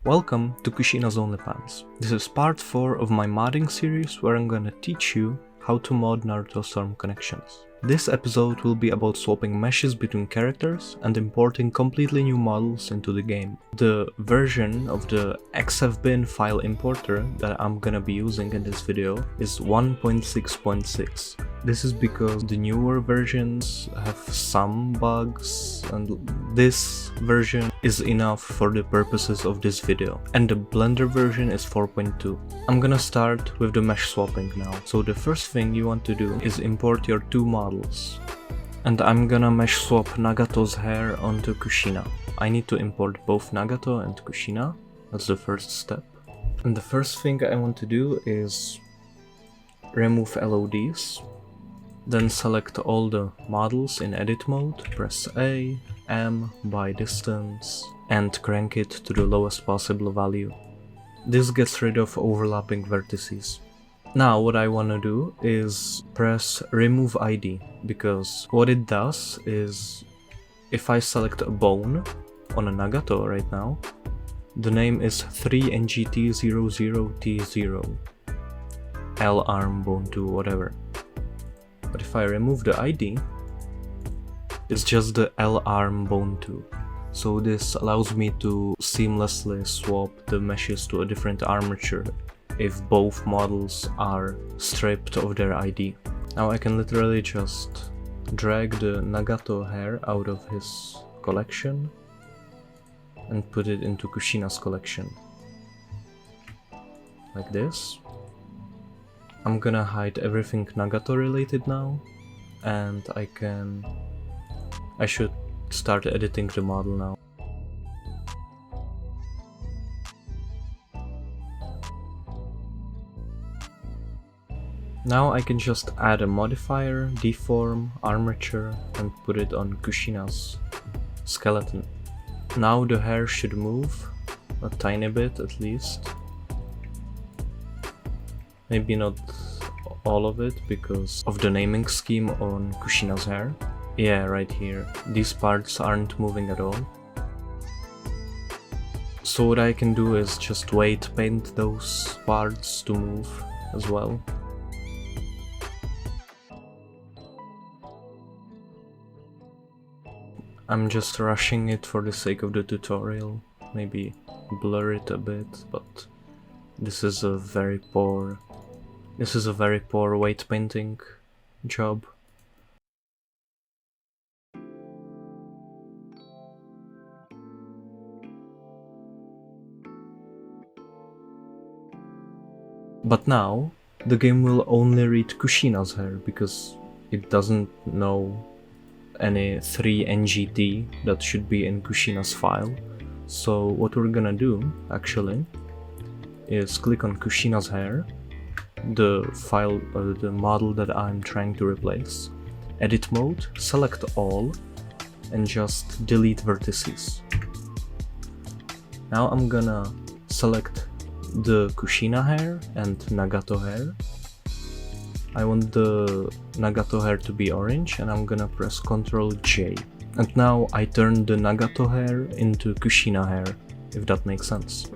Welcome to Kushina's OnlyPans. This is part 4 of my modding series where I'm gonna teach you how to mod Naruto Storm connections. This episode will be about swapping meshes between characters and importing completely new models into the game. The version of the xfbin file importer that I'm gonna be using in this video is 1.6.6. This is because the newer versions have some bugs and this version is enough for the purposes of this video. And the Blender version is 4.2. I'm gonna start with the mesh swapping now. So the first thing you want to do is import your two models. And I'm gonna mesh swap Nagato's hair onto Kushina. I need to import both Nagato and Kushina. That's the first step. And the first thing I want to do is remove LODs. Then select all the models in edit mode, press A, M, by distance, and crank it to the lowest possible value. This gets rid of overlapping vertices. Now what I want to do is press remove ID, because what it does is if I select a bone on a Nagato right now, the name is 3NGT00T0, L-arm bone 2, whatever. But if I remove the ID, it's just the L-arm bone 2. So this allows me to seamlessly swap the meshes to a different armature if both models are stripped of their ID. Now I can literally just drag the Nagato hair out of his collection and put it into Kushina's collection. Like this. I'm gonna hide everything Nagato related now, and I should start editing the model now. Now I can just add a modifier, deform, armature, and put it on Kushina's skeleton. Now the hair should move, a tiny bit at least. Maybe not all of it because of the naming scheme on Kushina's hair. Yeah, right here. These parts aren't moving at all. So what I can do is just weight paint those parts to move as well. I'm just rushing it for the sake of the tutorial. Maybe blur it a bit, but this is a very poor weight painting job. But now, the game will only read Kushina's hair because it doesn't know any 3NGT that should be in Kushina's file. So what we're gonna do, actually, is click on Kushina's hair, the file, the model that I'm trying to replace, edit mode, select all, and just delete vertices. Now I'm gonna select the Kushina hair and Nagato hair. I want the Nagato hair to be orange, and I'm gonna press Ctrl J. And now I turn the Nagato hair into Kushina hair, if that makes sense.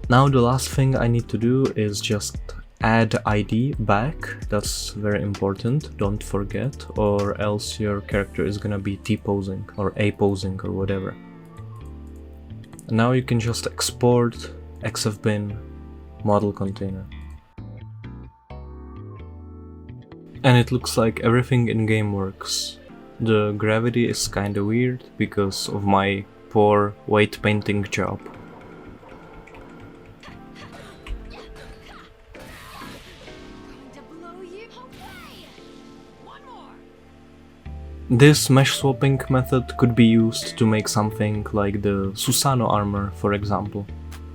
Now the last thing I need to do is just add ID back. That's very important, don't forget, or else your character is gonna be T-posing or A-posing or whatever. And now you can just export xfbin model container. And it looks like everything in game works. The gravity is kinda weird because of my poor weight painting job. This mesh swapping method could be used to make something like the Susanoo armor, for example.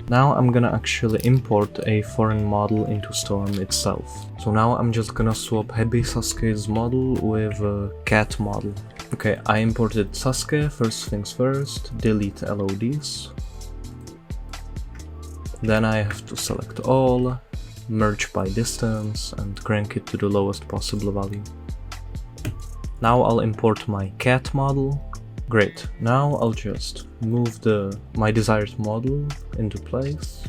Now I'm gonna actually import a foreign model into Storm itself. So now I'm just gonna swap Hebi Sasuke's model with a cat model. Okay, I imported Sasuke, first things first, delete LODs. Then I have to select all, merge by distance, and crank it to the lowest possible value. Now I'll import my cat model, Great, now I'll just move my desired model into place.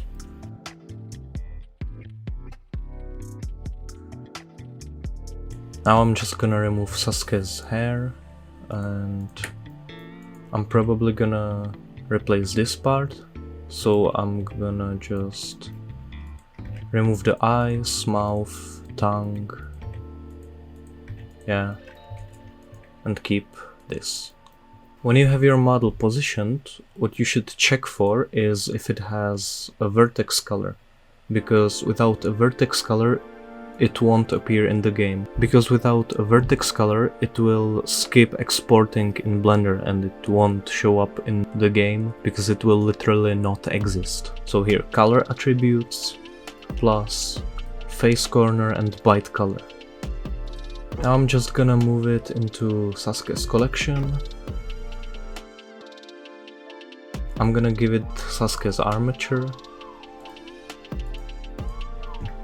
Now I'm just gonna remove Sasuke's hair, and I'm probably gonna replace this part. So I'm gonna just remove the eyes, mouth, tongue, yeah, and keep this. When you have your model positioned, what you should check for is if it has a vertex color, because without a vertex color it won't appear in the game. Because without a vertex color it will skip exporting in Blender and it won't show up in the game because it will literally not exist. So here, color attributes, plus face corner and bite color. Now I'm just gonna move it into Sasuke's collection. I'm gonna give it Sasuke's armature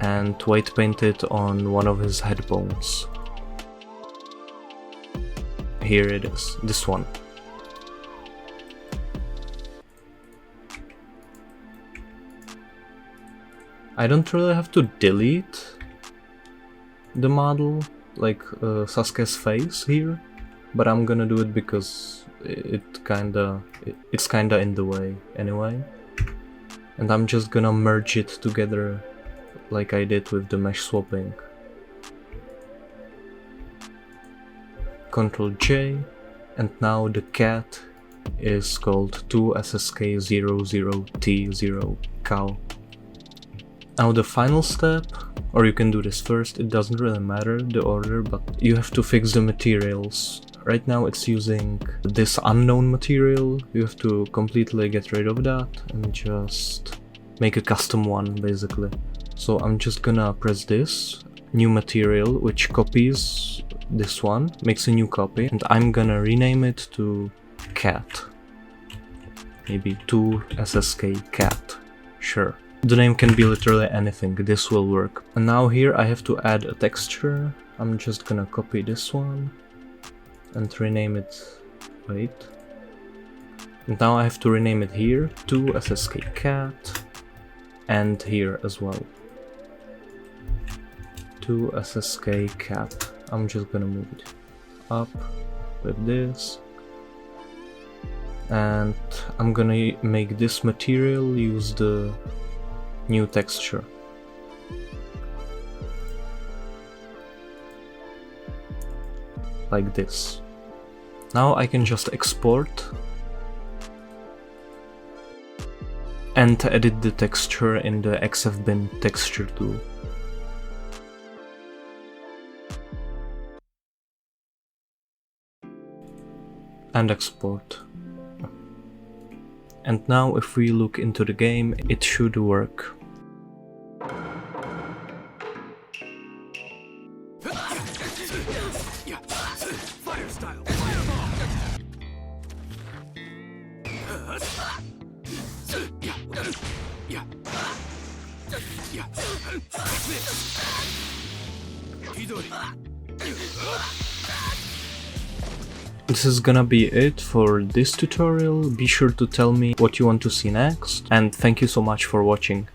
and white paint it on one of his head bones. Here it is, this one. I don't really have to delete the model, like Sasuke's face here, but I'm gonna do it because it's kinda in the way anyway. And I'm just gonna merge it together like I did with the mesh swapping. Ctrl J, and now the cat is called 2SSK00T0 cow. Now the final step, or you can do this first, it doesn't really matter the order, but you have to fix the materials. Right now it's using this unknown material. You have to completely get rid of that and just make a custom one basically. So I'm just gonna press this new material, which copies this one, makes a new copy, and I'm gonna rename it to cat. Maybe 2SSK cat. Sure. The name can be literally anything, this will work. And now here I have to add a texture. I'm just gonna copy this one and rename it, wait. And now I have to rename it here, 2SSK cat, and here as well. 2SSK cat. I'm just gonna move it up with this. And I'm gonna make this material use the new texture. Like this. Now I can just export and edit the texture in the XFBin texture tool. And export. And now if we look into the game, it should work. This is gonna be it for this tutorial. Be sure to tell me what you want to see next, and thank you so much for watching.